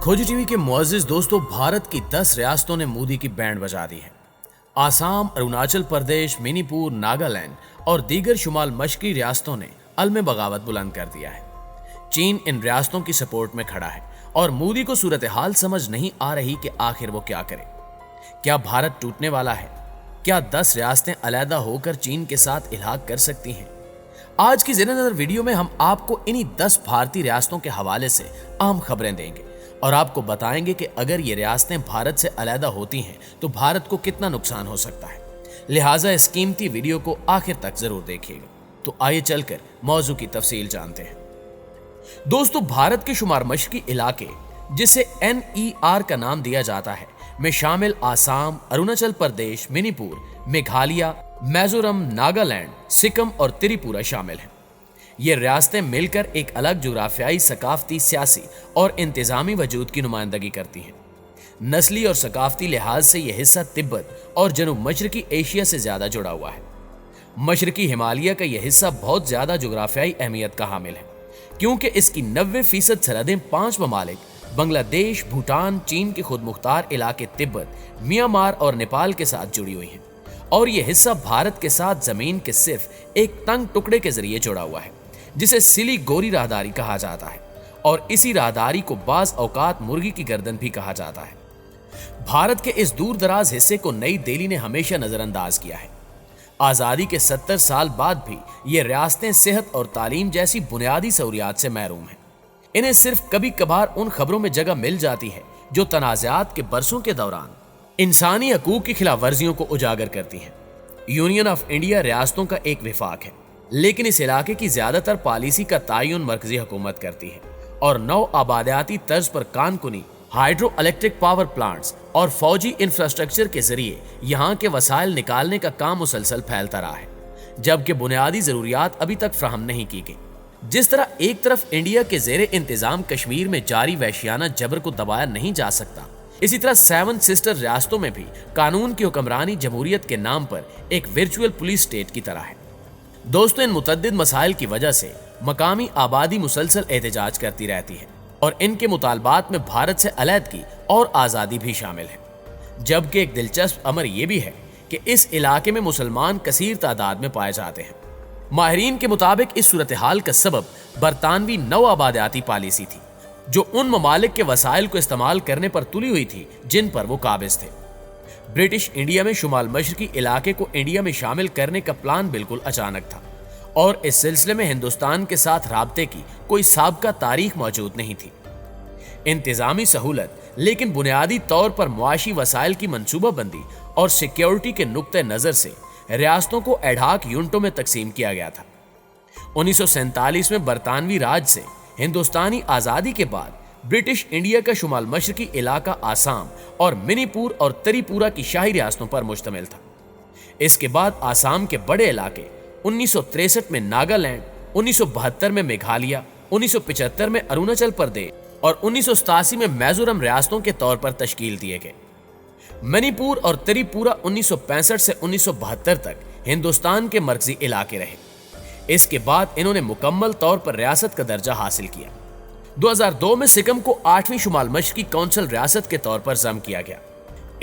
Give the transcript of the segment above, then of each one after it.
खोजी टीवी के मुअज़्ज़िज़ दोस्तों, भारत की 10 रियासतों ने मोदी की बैंड बजा दी है। आसाम, अरुणाचल प्रदेश, मणिपुर, नागालैंड और दीगर शुमाल मशरकी रियासतों ने अलम बगावत बुलंद कर दिया है। चीन इन रियासतों की सपोर्ट में खड़ा है और मोदी को सूरत हाल समझ नहीं आ रही कि आखिर वो क्या करे। क्या भारत टूटने वाला है? क्या 10 रियासतें अलहदा होकर चीन के साथ इल्हाक कर सकती हैं? आज की ज़ेरे नज़र वीडियो में हम आपको इन्हीं 10 भारतीय रियासतों के हवाले से अहम खबरें देंगे और आपको बताएंगे कि अगर ये रियासतें भारत से अलहदा होती हैं तो भारत को कितना नुकसान हो सकता है। लिहाजा इस कीमती वीडियो को आखिर तक जरूर देखिएगा। तो आइए चलकर मौजू की तफसील जानते हैं। दोस्तों, भारत के शुमार मशरकी इलाके, जिसे NER का नाम दिया जाता है, में शामिल आसाम, अरुणाचल प्रदेश, मणिपुर, मेघालय, मिजोरम, नागालैंड, सिक्किम और त्रिपुरा शामिल हैं। ये रियासतें मिलकर एक अलग जुग्राफियाई, सकाफती, सियासी और इंतजामी वजूद की नुमाइंदगी करती हैं। नस्ली और सकाफती लिहाज से यह हिस्सा तिब्बत और जनूब मशरकी एशिया से ज्यादा जुड़ा हुआ है। मशरकी हिमालय का यह हिस्सा बहुत ज्यादा जुग्राफियाई अहमियत का हामिल है, क्योंकि इसकी 90% सरहदें 5 ममालिक बांग्लादेश, भूटान, चीन के खुद मुख्तार इलाके तिब्बत, म्यांमार और नेपाल के साथ जुड़ी हुई हैं। और यह हिस्सा भारत के साथ जमीन के सिर्फ एक तंग टुकड़े के जरिए जुड़ा हुआ है, जिसे सिलीगुड़ी राहदारी कहा जाता है, और इसी राहदारी को बाज औकात मुर्गी की गर्दन भी कहा जाता है। भारत के इस दूर दराज हिस्से को नई दिल्ली ने हमेशा नजरअंदाज किया है। आजादी के 70 साल बाद भी ये रियासतें सेहत और तालीम जैसी बुनियादी सहूलियात से महरूम हैं। इन्हें सिर्फ कभी कभार उन खबरों में जगह मिल जाती है जो तनाज़ात के बरसों के दौरान इंसानी हकूक की खिलाफ वर्जियों को उजागर करती हैं। यूनियन ऑफ इंडिया रियासतों का एक विफाक है, लेकिन इस इलाके की ज्यादातर पॉलिसी का तायुन मरकजी हुकूमत करती है और नौ आबादियाती तर्ज पर कानकुनी हाइड्रो इलेक्ट्रिक पावर प्लांट्स और फौजी इंफ्रास्ट्रक्चर के जरिए यहाँ के वसाइल निकालने का काम मुसलसल फैलता रहा है, जबकि बुनियादी जरूरियात अभी तक फ्राहम नहीं की गई। जिस तरह एक तरफ इंडिया के जेरे इंतजाम कश्मीर में जारी वहशियाना जबर को दबाया नहीं जा सकता, इसी तरह 7 सिस्टर रियासतों में भी कानून की हुक्मरानी जमहूरियत के नाम पर एक वर्चुअल पुलिस स्टेट की तरह है। दोस्तों, इन मुतअद्दिद मसाइल की वजह से मकामी आबादी मुसलसल एहतजाज करती रहती है और इनके मुतालबात में भारत से अलहदगी और आज़ादी भी शामिल है। जबकि एक दिलचस्प अमर यह भी है कि इस इलाके में मुसलमान कसीर तादाद में पाए जाते हैं। माहिरीन के मुताबिक इस सूरत हाल का सबब बरतानवी नौ आबादियाती पॉलिसी थी, जो उन ममालिक के वसाइल को इस्तेमाल करने पर तुली हुई थी जिन पर वो काबिज थे। ब्रिटिश इंडिया में शुमाल मशरकी इलाके को इंडिया में शामिल करने का प्लान बिल्कुल अचानक था और इस सिलसिले में हिंदुस्तान के साथ राब्ते की कोई साबिका तारीख मौजूद नहीं थी। इंतजामी सहूलत, लेकिन बुनियादी तौर पर मुआशी वसाइल की मनसूबाबंदी और सिक्योरिटी के नुक्ते नज़र से रियासतों को एडहाक यूनिटों में तकसीम किया गया था। 1947 में बरतानवी राज से हिंदुस्तानी आज़ादी के बाद ब्रिटिश इंडिया का शुमाल मशरकी इलाका आसाम और मणिपुर और त्रिपुरा की शाही रियासतों पर मुश्तमिल था। इसके बाद आसाम के बड़े इलाके 1963 में नागालैंड, 1972 में मेघालय, 1975 में अरुणाचल प्रदेश और 1987 में मिजोरम रियासतों के तौर पर तश्कील दिए गए। मणिपुर और त्रिपुरा 1965 से 1972 तक हिंदुस्तान के मरकजी इलाके रहे। इसके बाद इन्होंने मुकम्मल तौर पर रियासत का दर्जा हासिल किया। 2002 में सिक्किम को 8वीं शुमाल मशरकी काउंसिल रियासत के तौर पर जम किया गया।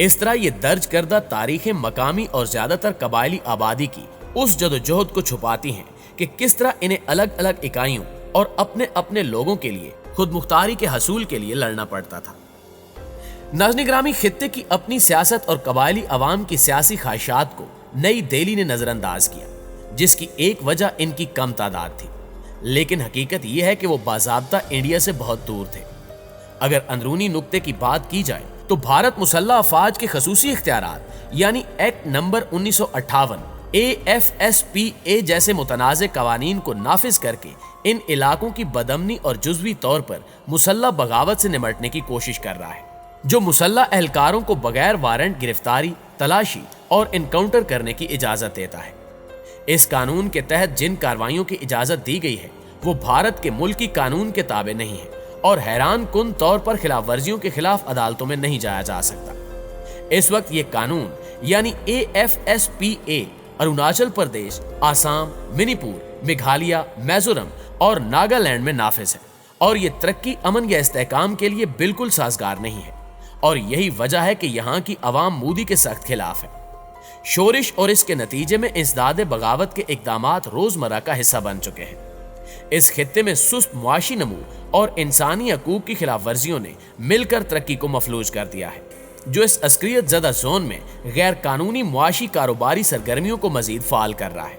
इस तरह ये दर्ज करदा तारीखें मकामी और ज्यादातर कबायली आबादी की उस जदोजहद को छुपाती हैं कि किस तरह इन्हें अलग अलग इकाइयों और अपने अपने लोगों के लिए खुद मुख्तारी के हसूल के लिए लड़ना पड़ता था। नाज़रीन ग्रामी, खित्ते की अपनी सियासत और कबायली अवाम की सियासी ख्वाहिशात को नई दिल्ली ने नजरअंदाज किया, जिसकी एक वजह इनकी कम तादाद थी, लेकिन हकीकत यह है कि वो बाज़ाब्ता इंडिया से बहुत दूर थे। अगर अंदरूनी नुक्ते की बात की जाए तो भारत मुसल्लह अफवाज के खसूसी इख्तियारात यानी एक्ट नंबर 1958 AFSPA जैसे मुतनाज़ कवानीन को नाफिज करके इन इलाकों की बदअमनी और जुज़वी तौर पर मुसल्लह बगावत से निमटने की कोशिश कर रहा है, जो मुसल्लह एहलकारों को बगैर वारंट गिरफ्तारी, तलाशी और इनकाउंटर करने की इजाज़त देता है। इस कानून के तहत जिन कार्रवाइयों की इजाज़त दी गई है वो भारत के मुल्की कानून के ताबे नहीं है और हैरान कुन तौर पर खिलाफ वर्जियों के खिलाफ अदालतों में नहीं जाया जा सकता। इस वक्त ये कानून यानी AFSPA अरुणाचल प्रदेश, आसाम, मणिपुर, मेघालय, मिजोरम और नागालैंड में नाफिज है और ये तरक्की अमन या इस्तेहकाम के लिए बिल्कुल साजगार नहीं है, और यही वजह है कि यहाँ की अवाम मोदी के सख्त खिलाफ है। शोरिश और इसके नतीजे में इंसदाद बगावत के इकदामात रोजमर्रा का हिस्सा बन चुके हैं। इस खित्ते में सुस्त मुआशी नमू और इंसानी हकूक की खिलाफ वर्जियों ने मिलकर तरक्की को मफलूज कर दिया है, जो इस अस्करियत ज़दा जोन में गैर कानूनी मुआशी कारोबारी सरगर्मियों को मजीद फाल कर रहा है।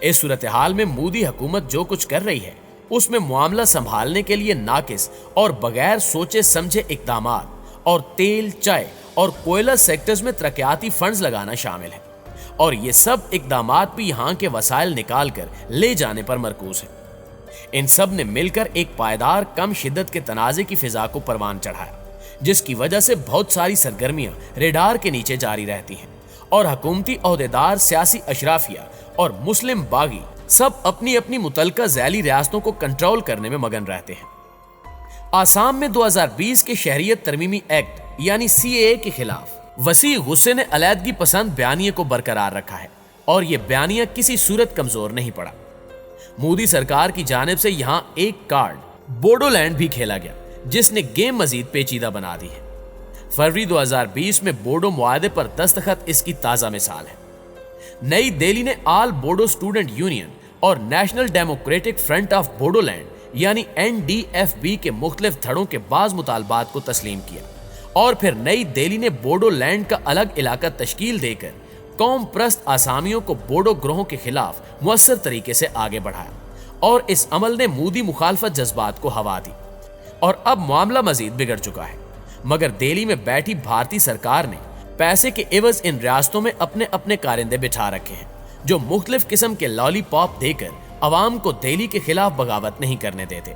इस सूरत हाल में मोदी हुकूमत जो कुछ कर रही है उसमें मामला संभालने के लिए नाकिस और बगैर सोचे समझे इकदामात और तेल, चाय और कोयला सेक्टर्स में तरक्याती फंड्स लगाना शामिल है, और ये सब इकदामात भी यहाँ के वसाइल निकाल कर ले जाने पर मरकूज है। इन सब ने मिलकर एक पायदार कम शिद्दत के तनाज़े की फिजा को परवान चढ़ाया, जिसकी वजह से बहुत सारी सरगर्मियां रेडार के नीचे जारी रहती हैं और हुकूमती ओहदेदार, सियासी अशराफिया और मुस्लिम बागी सब अपनी अपनी मुतलका झैली रियासतों को कंट्रोल करने में मगन रहते हैं। आसाम में 2020 के शहरियत तरमीमी एक्ट यानी CAA के खिलाफ वसी गुस्से ने अलहदगी पसंद बयानिए को बरकरार रखा है, और ये बयानिया किसी सूरत कमजोर नहीं पड़ा। मोदी सरकार की जानिब से यहाँ एक कार्ड बोडोलैंड भी खेला गया, जिसने गेम मजीद पेचीदा बना दी है। फरवरी 2020 में बोडो मुआहदे पर दस्तखत इसकी ताज़ा मिसाल है। नई दिल्ली ने ऑल बोडो स्टूडेंट यूनियन और national democratic front of Bodoland यानी NDFB के मुख्तलिफ धड़ों के बाज मुतालबात को तस्लीम किया, और फिर नई दिल्ली ने बोडोलैंड का अलग इलाका तश्कील देकर कौम प्रस्त आसामियों को बोडो ग्रोहों के खिलाफ मुअस्सर तरीके से आगे बढ़ाया, और इस अमल ने मोदी मुखालफत जज्बात को हवा दी, और अब मामला मजीद बिगड़ चुका है। मगर दिल्ली में बैठी भारतीय सरकार ने पैसे के एवज इन रियासतों में अपने अपने कारिंदे बिठा रखे हैं, जो मुख्तलिफ किस्म के लॉलीपॉप देकर अवाम को दिल्ली के खिलाफ बगावत नहीं करने देते।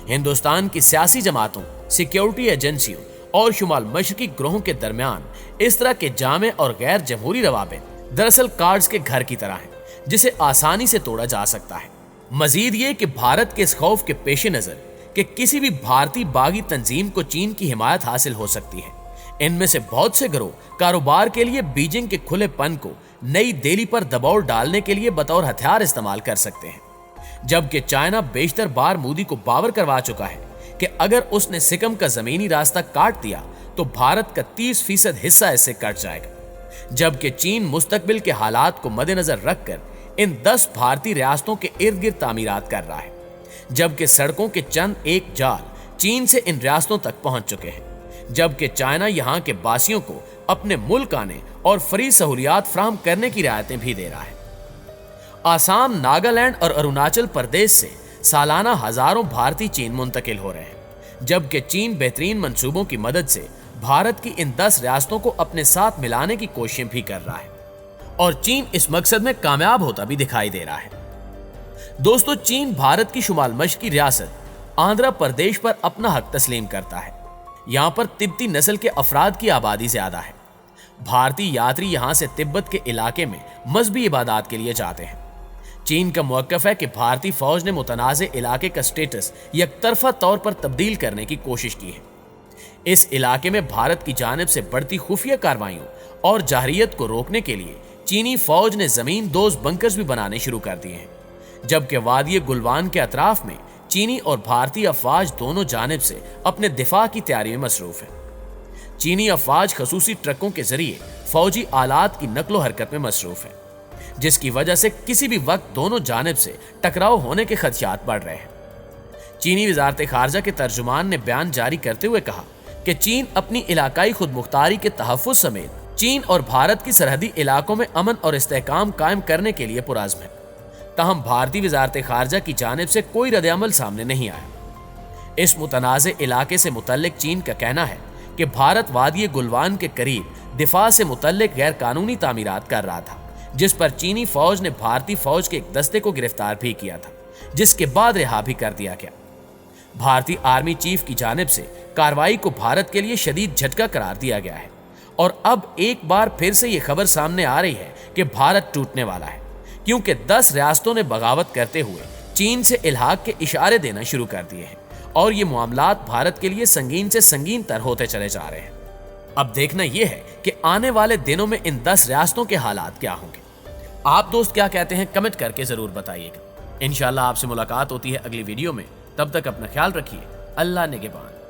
हिंदुस्तान की सियासी जमातों, सिक्योरिटी एजेंसियों और शुमाल मशरकी ग्रोहों के दरमियान इस तरह के जामे और गैर जमहूरी रवाबे दरअसल कार्ड्स के घर की तरह हैं, जिसे आसानी से तोड़ा जा सकता है। मजीद ये कि भारत के इस खौफ के पेश नजर कि किसी भी भारतीय बागी तंजीम को चीन की हिमायत हासिल हो सकती है, इनमें से बहुत से गिरोह कारोबार के लिए बीजिंग के खुलेपन को नई दिल्ली पर दबाव डालने के लिए बतौर हथियार इस्तेमाल कर सकते हैं। जबकि चाइना बेशतर बार मोदी को बावर करवा चुका है कि अगर उसने सिकम का जमीनी रास्ता काट दिया तो भारत का 30% हिस्सा इससे कट जाएगा। जबकि चीन मुस्तकबिल के हालात को मद्देनजर रखकर इन 10 भारतीय रियासतों के इर्द गिर्द तामीरात कर रहा है, जबकि सड़कों के चंद एक जाल चीन से इन रियासतों तक पहुंच चुके हैं। जबकि चाइना यहाँ के बासियों को अपने मुल्क आने और फ्री सहूलियात फ्राहम करने की रियायतें भी दे रहा है। आसाम, नागालैंड और अरुणाचल प्रदेश से सालाना हजारों भारतीय चीन मुंतकिल हो रहे हैं, जबकि चीन बेहतरीन मंसूबों की मदद से भारत की इन 10 रियासतों को अपने साथ मिलाने की कोशिशें भी कर रहा है, और चीन इस मकसद में कामयाब होता भी दिखाई दे रहा है। दोस्तों, चीन भारत की शुमाल मशरकी रियासत आंध्र प्रदेश पर अपना हक तस्लीम करता है। यहाँ पर तिब्बती नस्ल के अफराद की आबादी ज्यादा है। भारतीय यात्री यहाँ से तिब्बत के इलाके में मजहबी इबादत के लिए जाते हैं। चीन का मौक़िफ़ है कि भारतीय फौज ने मुतनाज़े इलाके का स्टेटस यकतरफा तौर पर तब्दील करने की कोशिश की है। इस इलाके में भारत की जानिब से बढ़ती खुफिया कार्रवाइयों और जाहरियत को रोकने के लिए चीनी फौज ने जमीन दोज बंकर्स भी बनाने शुरू कर दिए हैं, जबकि वादी गुलवान के अतराफ में चीनी और भारतीय अफवाज दोनों जानिब से अपने दिफा की तैयारी में मसरूफ है। चीनी अफवाज खसूसी ट्रकों के जरिए फौजी आलात की नकलो हरकत में मसरूफ है, जिसकी वजह से किसी भी वक्त दोनों जानिब से टकराव होने के खदशात बढ़ रहे हैं। चीनी वजारत खारजा के तर्जुमान ने बयान जारी करते हुए कहा कि चीन अपनी इलाकाई खुद मुख्तारी के तहफ़्फ़ुज़ समेत चीन और भारत की सरहदी इलाकों में अमन और इस्तेहकाम कायम करने के लिए पुरज़्म है। ताहम भारतीय वजारत खारजा की जानिब से कोई रद्द-ए-अमल सामने नहीं आया। इस मुतनाज़े इलाके से मुतल्लिक चीन का कहना है कि भारत वादी गुलवान के करीब दिफा से मुतल्लिक गैर कानूनी तामीरात कर रहा था, जिस पर चीनी फौज ने भारतीय फौज के एक दस्ते को गिरफ्तार भी किया था, जिसके बाद रिहा भी कर दिया गया। भारतीय आर्मी चीफ की जानिब से कार्रवाई को भारत के लिए शदीद झटका करार दिया गया है, और अब एक बार फिर से ये खबर सामने आ रही है कि भारत टूटने वाला है, क्योंकि 10 रियासतों ने बगावत करते हुए चीन से इल्हाक के इशारे देना शुरू कर दिए हैं, और ये मामलात भारत के लिए संगीन से संगीन तर होते चले जा रहे हैं। अब देखना यह है कि आने वाले दिनों में इन 10 रियासतों के हालात क्या होंगे। आप दोस्त क्या कहते हैं, कमेंट करके जरूर बताइएगा। इंशाल्लाह आपसे मुलाकात होती है अगली वीडियो में। تب تک اپنا خیال رکھیے، اللہ نگہبان۔